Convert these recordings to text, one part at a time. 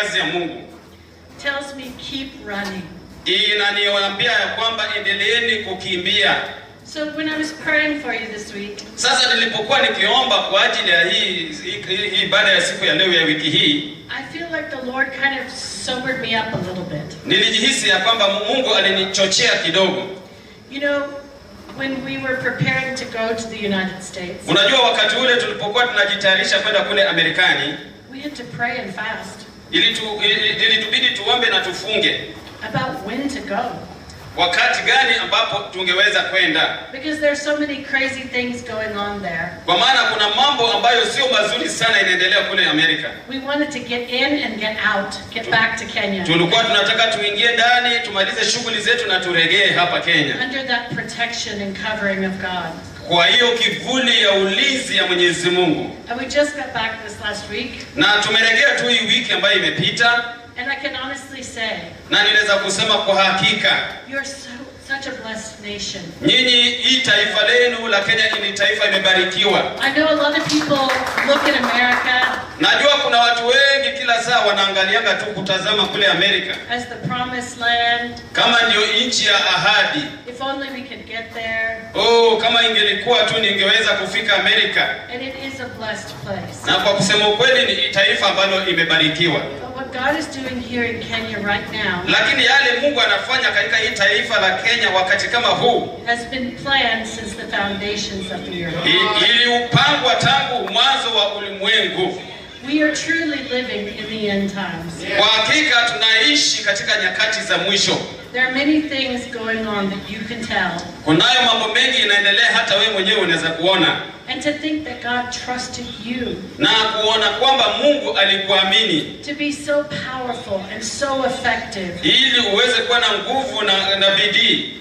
kazi ya Mungu. Tells me keep running. Inaniambia ya kwamba endeleeni kukimbia. So when I was praying for you this week, sasa nilipokuwa nikiomba kwa ajili ya hii baada ya siku ya leo ya wiki hii, I feel like the Lord kind of sobered me up a little bit. Nilijihisi ya kwamba Mungu alinichochea kidogo. You know, when we were preparing to go to the United States, unajua wakati ule tulipokuwa tunajitayarisha kwenda kule Amerikani, we had to pray and fast. Ilitubidi tuombe na tufunge about when to go. Wakati gani ambapo tungeweza kwenda? Because there's so many crazy things going on there. Kwa maana kuna mambo ambayo sio mazuri sana inaendelea kule Amerika. We wanted to get in and get out, get back to Kenya. Tulikuwa tunataka tuingie ndani, tumalize shughuli zetu na turejee hapa Kenya. Under that protection and covering of God. Kwa hiyo kivuli ya ulinzi ya Mwenyezi Mungu. And we just got back this last week. Na tumerejea tu hii wiki ambayo imepita. And I can honestly say, na ninaweza kusema kwa hakika, you're such a blessed nation. Nyinyi hii taifa lenu la Kenya ni taifa imebarikiwa. I know a lot of people look at America. Najua kuna watu wengi kila saa wanaangalianga tu kutazama kule Amerika as the promised land. Kama ndio nchi ya ahadi. If only we could get there. Oh, kama ingelikuwa tu ningeweza kufika Amerika. And it is a blessed place. Na kwa kusema ukweli ni taifa ambalo imebarikiwa. What God is doing here in Kenya right now, lakini yale Mungu anafanya katika hii taifa la Kenya wakati kama huu, has been planned since the foundations of the earth. Iliupangwa tangu mwanzo wa ulimwengu. We are truly living in the end times. Kwa hakika tunaishi katika nyakati za mwisho. There are many things going on that you can tell. Kunayo mambo mengi inaendelea hata wewe mwenyewe unaweza kuona. And to think that God trusted you. Na kuona kwamba Mungu alikuamini. To be so powerful and so effective. Ili uweze kuwa na nguvu na bidii.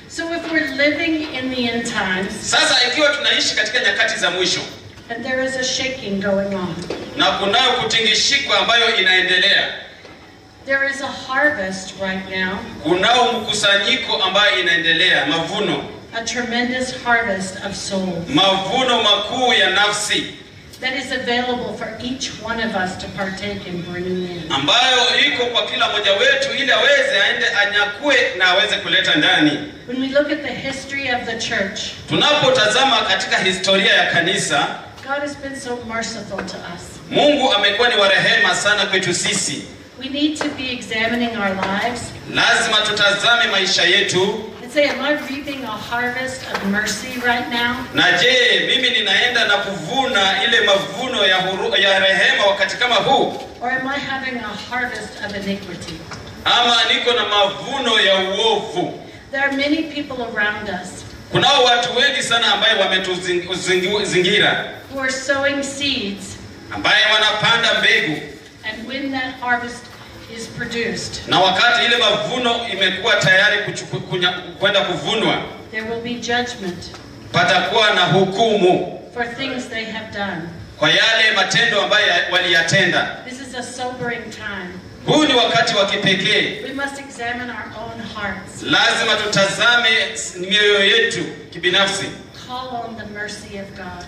So if we're living in the end times. Sasa ikiwa tunaishi katika nyakati za mwisho. And there is a shaking going on. Na kunayo kutingishiko ambayo inaendelea. There is a harvest right now. Kunao mkusanyiko ambayo inaendelea, mavuno. A tremendous harvest of souls. Mavuno makuu ya nafsi. That is available for each one of us to partake in bringing in. Ambayo iko kwa kila mmoja wetu ili aweze aende anyakue na aweze kuleta ndani. When we look at the history of the church. Tunapotazama katika historia ya kanisa, God has been so merciful to us. Mungu amekuwa ni wa rehema sana kwetu sisi. We need to be examining our lives. Lazima tutazame maisha yetu. And say, am I reaping a harvest of mercy right now? Na je, mimi ninaenda na kuvuna ile mavuno ya rehema wakati kama huu? Or am I having a harvest of iniquity? Ama niko na mavuno ya uovu? There are many people around us. Kunao watu wengi sana ambao wametuzingira. Who are sowing seeds. Ambao wanapanda mbegu. And when that harvest is produced, na wakati ile mavuno imekuwa tayari kwenda kuvunwa, there will be judgment. Patakuwa na hukumu. For things they have done. Kwa yale matendo ambayo waliyatenda. This is a sobering time. Huu ni wakati wa kipekee. We must examine our own hearts. Lazima tutazame mioyo yetu kibinafsi. Call on the mercy of God.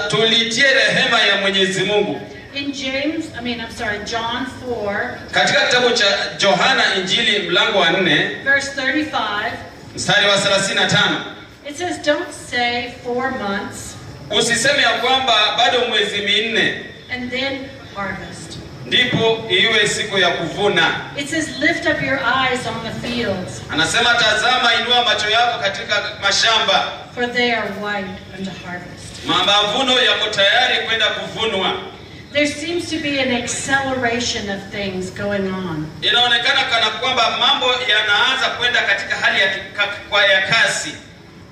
Tulitie rehema ya Mwenyezi Mungu. In John 4. Katika kitabu cha Yohana Injili mlango wa 4, verse 35. Mstari wa 35. It says, don't say 4 months. Usiseme ya kwamba bado mwezi minne. And then harvest. Ndipo iwe siku ya kuvuna. It says lift up your eyes on the fields. Anasema tazama, inua macho yako katika mashamba. For they are white unto harvest. Mavuno yako tayari kwenda kuvunwa. There seems to be an acceleration of things going on. Inaonekana kana kwamba mambo yanaanza kwenda katika hali ya kasi.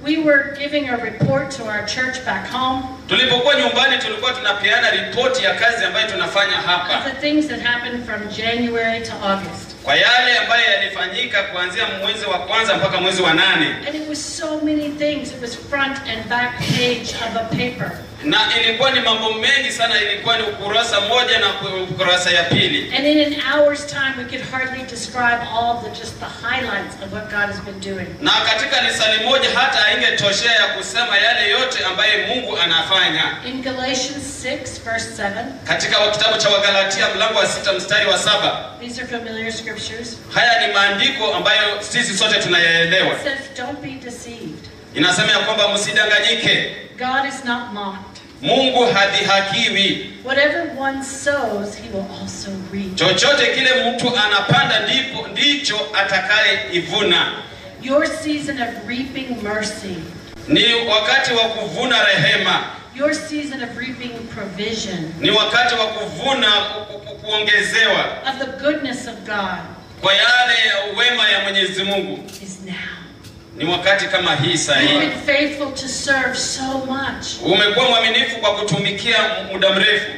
We were giving a report to our church back home. Tulipokuwa nyumbani tulikuwa tunapeana ripoti ya kazi ambayo tunafanya hapa. Of the things that happened from January to August. Kwa yale ambayo yalifanyika kuanzia mwezi wa kwanza mpaka mwezi wa 8. And it was so many things. It was front and back page of a paper. Na ilikuwa ni mambo mengi sana, ilikuwa ni ukurasa moja na ukurasa ya pili. And in an hour's time we could hardly describe all just the highlights of what God has been doing. Na katika lisali moja hata haingetoshea ya kusema yale yote ambayo Mungu anafanya. anafanya. In Galatians 6 verse 7. Katika kitabu cha Wagalatia mlango wa 6 mstari wa 7. These are familiar scriptures. Haya ni maandiko ambayo sisi sote tunayaelewa. It says, don't be deceived. Inasema ya kwamba msidanganyike. God is not mocked. Mungu hadhihakiwi. Whatever one sows, he will also reap. Chochote kile mtu anapanda ndicho atakayeivuna. Your season of reaping mercy. Ni wakati wa kuvuna rehema. Your season of reaping provision. Ni wakati wa kuvuna kuongezewa. Of the goodness of God. Kwa yale wema ya Mwenyezi Mungu. Is now. Ni wakati kama hii sahihi. You've been faithful to serve so much. Umekuwa mwaminifu kwa kutumikia muda mrefu.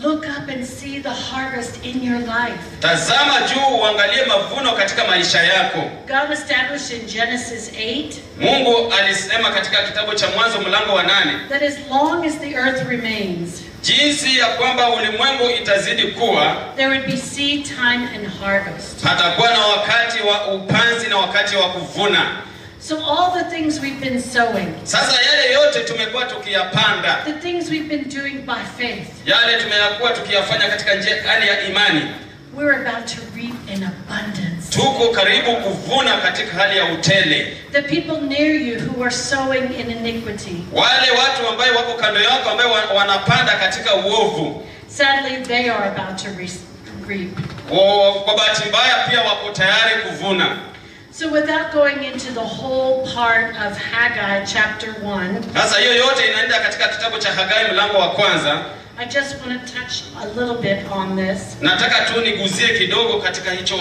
Look up and see the harvest in your life. Tazama juu uangalie mavuno katika maisha yako. God established in Genesis 8. Mungu alisema katika kitabu cha Mwanzo mlango wa 8. That as long as the earth remains. Jinsi ya kwamba ulimwengu itazidi kuwa. There would be seed time and harvest. Patakuwa na wakati wa upanzi na wakati wa kuvuna. So all the things we've been sowing. Sasa yale yote tumekuwa tukiyapanda. The things we've been doing by faith. Yale tumekuwa tukiyafanya katika hali ya imani. We're about to reap in abundance. Tuko karibu kuvuna katika hali ya utele. The people near you who are sowing in iniquity. Wale watu ambao wako kando yako ambao wanapanda katika uovu. Sadly they are about to reap. Kwa bahati mbaya pia wako tayari kuvuna. So without going into the whole part of Haggai chapter 1. Sasa hiyo yote inaenda katika kitabu cha Hagai mlango wa 1. I just want to touch a little bit on this. Nataka tu niguzie kidogo katika hicho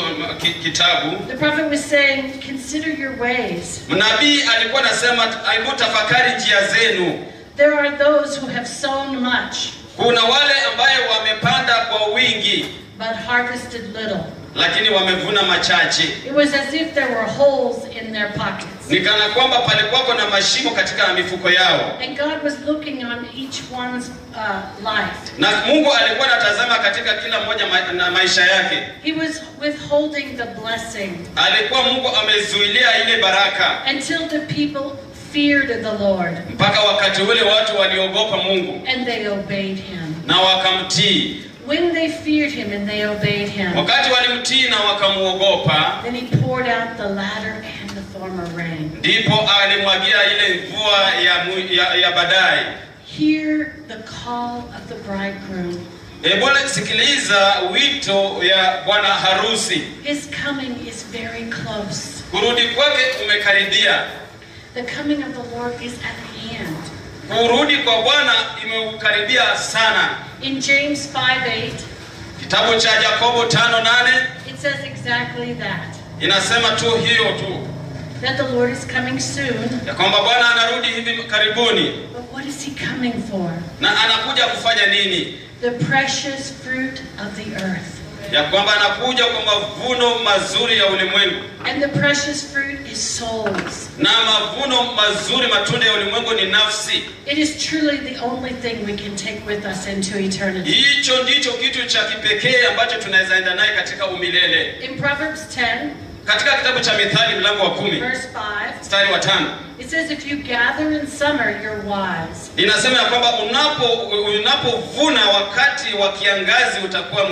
kitabu. The prophet was saying, consider your ways. Nabii alikuwa anasema hebu tafakari njia zenu. There are those who have sown much. Kuna wale ambao wamepanda kwa wingi but harvested little. Lakini wamevuna machache. It was as if there were holes in their pockets. Ni kana kwamba palikuwa na mashimo katika mifuko yao. And God was looking on each one's life. Na Mungu alikuwa anatazama katika kila mmoja na maisha yake. He was withholding the blessing. Alikuwa Mungu amezuilia ile baraka. Until the people feared the Lord. Mpaka wakati ule watu waliogopa Mungu. And they obeyed him. Na wakamtii. When they feared him and they obeyed him. Wakati walimtii na wakamuogopa. Then he poured out the latter and the former rain. Ndipo alimwagia ile mvua ya baadaye. Hear the call of the bridegroom. Bwana sikiliza wito ya bwana harusi. His coming is very close. Kurudi kwake umekaribia. The coming of the Lord is at hand. Kurudi kwa Bwana imeukaribia sana. In James 5:8, kitabu cha Yakobo 5:8, it says exactly that. Inasema tu hiyo tu. That the Lord is coming soon. Ya kwamba Bwana anarudi hivi karibuni. But what is he coming for? Na anakuja kufanya nini? The precious fruit of the earth. Ya kwamba anakuja kwa mavuno mazuri ya ulimwengu. And the precious fruit is souls. Na mavuno mazuri matunda ya ulimwengu ni nafsi. It is truly the only thing we can take with us into eternity. Hicho ndicho kitu cha kipekee ambacho tunaweza enda naye katika umilele. In Proverbs 10, katika kitabu cha Mithali mlango wa 10, verse 5, mstari wa 5, it says if you gather in summer you're wise. Inasema ya kwamba unapovuna wakati wa kiangazi utakuwa